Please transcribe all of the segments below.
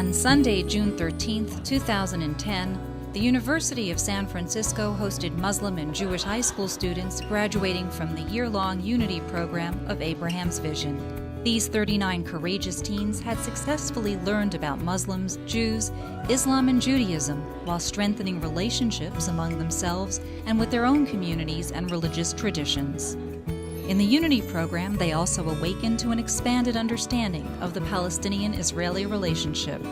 On Sunday, June 13, 2010, the University of San Francisco hosted Muslim and Jewish high school students graduating from the year-long Unity program of Abraham's Vision. These 39 courageous teens had successfully learned about Muslims, Jews, Islam, and Judaism while strengthening relationships among themselves and with their own communities and religious traditions. In the Unity program, they also awakened to an expanded understanding of the Palestinian-Israeli relationship.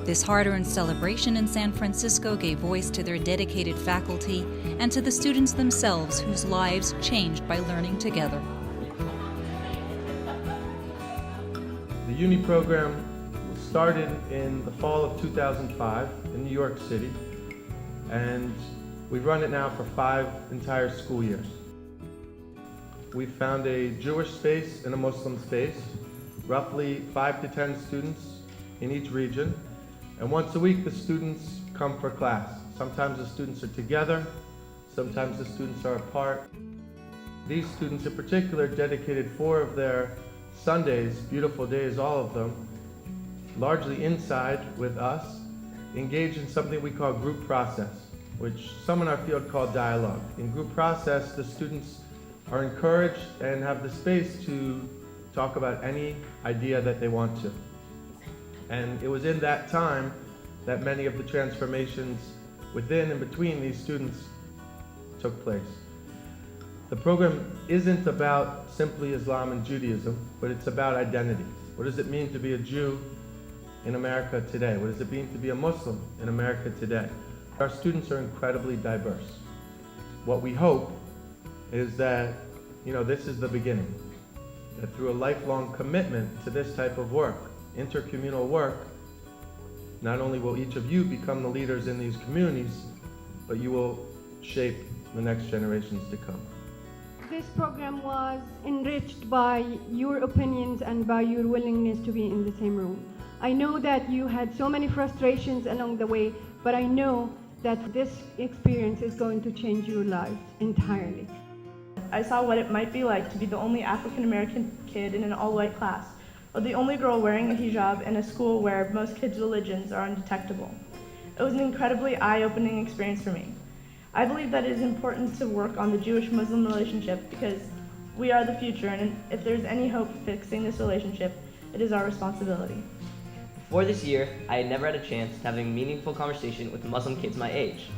This hard-earned celebration in San Francisco gave voice to their dedicated faculty and to the students themselves whose lives changed by learning together. The Uni program started in the fall of 2005 in New York City, and we've run it now for 5 entire school years. We've found a Jewish space and a Muslim space, roughly 5 to 10 students in each region, and once a week the students come for class. Sometimes the students are together, sometimes the students are apart. These students in particular dedicated 4 of their Sundays, beautiful days, all of them, largely inside with us, engaged in something we call group process, which some in our field call dialogue. In group process, the students are encouraged and have the space to talk about any idea that they want to. And it was in that time that many of the transformations within and between these students took place. The program isn't about simply Islam and Judaism, but it's about identity. What does it mean to be a Jew in America today? What does it mean to be a Muslim in America today? Our students are incredibly diverse. What we hope is that, this is the beginning. That through a lifelong commitment to this type of work, intercommunal work, not only will each of you become the leaders in these communities, but you will shape the next generations to come. This program was enriched by your opinions and by your willingness to be in the same room. I know that you had so many frustrations along the way, but I know that this experience is going to change your lives entirely. I saw what it might be like to be the only African American kid in an all-white class, or the only girl wearing a hijab in a school where most kids' religions are undetectable. It was an incredibly eye-opening experience for me. I believe that it is important to work on the Jewish-Muslim relationship because we are the future, and if there's any hope of fixing this relationship, it is our responsibility. Before this year, I had never had a chance to have a meaningful conversation with Muslim kids my age.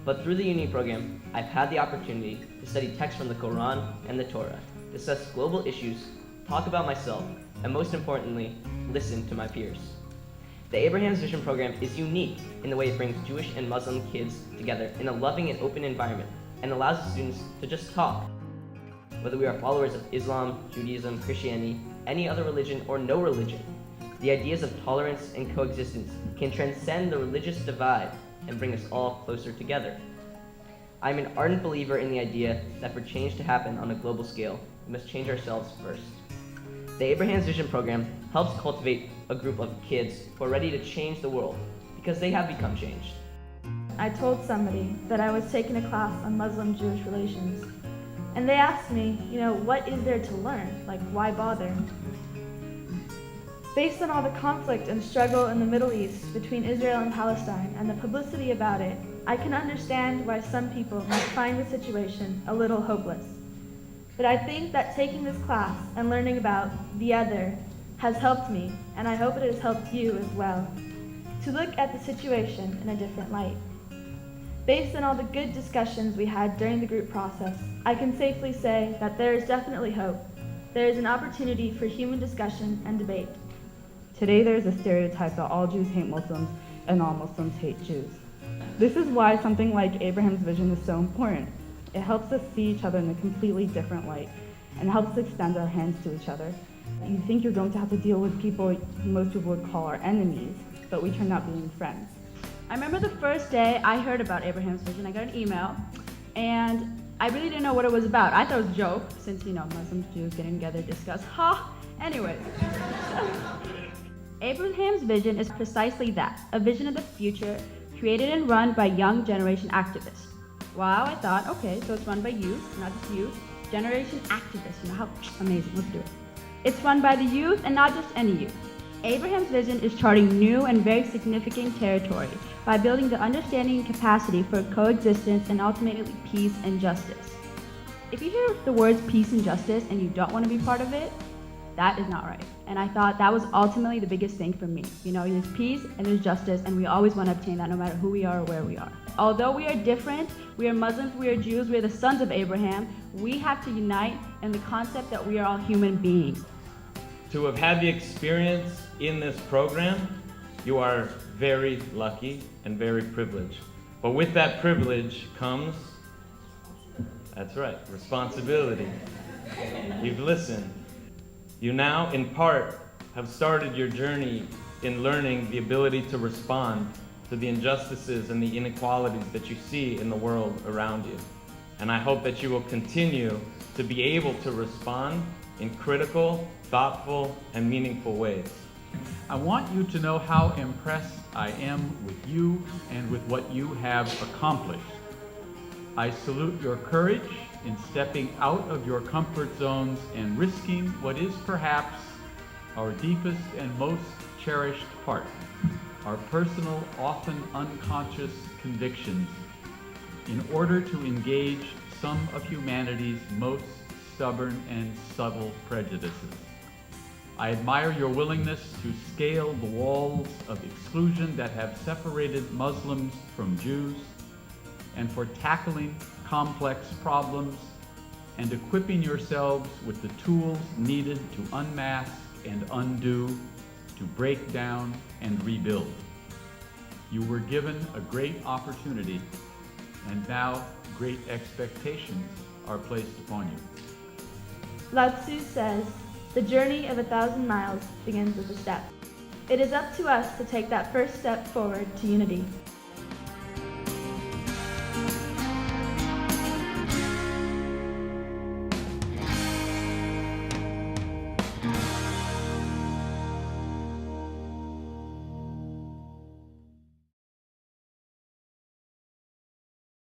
But through the Uni program, I've had the opportunity to study texts from the Quran and the Torah, discuss global issues, talk about myself, and most importantly, listen to my peers. The Abraham's Vision program is unique in the way it brings Jewish and Muslim kids together in a loving and open environment and allows the students to just talk. Whether we are followers of Islam, Judaism, Christianity, any other religion, or no religion, the ideas of tolerance and coexistence can transcend the religious divide and bring us all closer together. I'm an ardent believer in the idea that for change to happen on a global scale, we must change ourselves first. The Abraham's Vision program helps cultivate a group of kids who are ready to change the world because they have become changed. I told somebody that I was taking a class on Muslim-Jewish relations, and they asked me, what is there to learn? Like, why bother? Based on all the conflict and struggle in the Middle East between Israel and Palestine and the publicity about it, I can understand why some people might find the situation a little hopeless. But I think that taking this class and learning about the other has helped me, and I hope it has helped you as well, to look at the situation in a different light. Based on all the good discussions we had during the group process, I can safely say that there is definitely hope. There is an opportunity for human discussion and debate. Today there is a stereotype that all Jews hate Muslims and all Muslims hate Jews. This is why something like Abraham's Vision is so important. It helps us see each other in a completely different light and helps extend our hands to each other. You think you're going to have to deal with people most people would call our enemies, but we turn out being friends. I remember the first day I heard about Abraham's Vision, I got an email, and I really didn't know what it was about. I thought it was a joke, since, Muslims, Jews getting together, discuss, Anyways. Abraham's Vision is precisely that, a vision of the future created and run by young generation activists. Wow, I thought, okay, so it's run by youth, not just youth, generation activists, how amazing, let's do it. It's run by the youth and not just any youth. Abraham's vision is charting new and very significant territory by building the understanding and capacity for coexistence and ultimately peace and justice. If you hear the words peace and justice and you don't want to be part of it, that is not right. And I thought that was ultimately the biggest thing for me. You know, there's peace and there's justice, and we always want to obtain that no matter who we are or where we are. Although we are different, we are Muslims, we are Jews, we are the sons of Abraham, we have to unite in the concept that we are all human beings. To have had the experience in this program, you are very lucky and very privileged. But with that privilege comes, that's right, responsibility. You've listened. You now, in part, have started your journey in learning the ability to respond to the injustices and the inequalities that you see in the world around you. And I hope that you will continue to be able to respond in critical, thoughtful, and meaningful ways. I want you to know how impressed I am with you and with what you have accomplished. I salute your courage in stepping out of your comfort zones and risking what is perhaps our deepest and most cherished part, our personal, often unconscious convictions, in order to engage some of humanity's most stubborn and subtle prejudices. I admire your willingness to scale the walls of exclusion that have separated Muslims from Jews, and for tackling complex problems and equipping yourselves with the tools needed to unmask and undo, to break down and rebuild. You were given a great opportunity, and now great expectations are placed upon you. Lao Tzu says, "The journey of 1,000 miles begins with a step." It is up to us to take that first step forward to unity.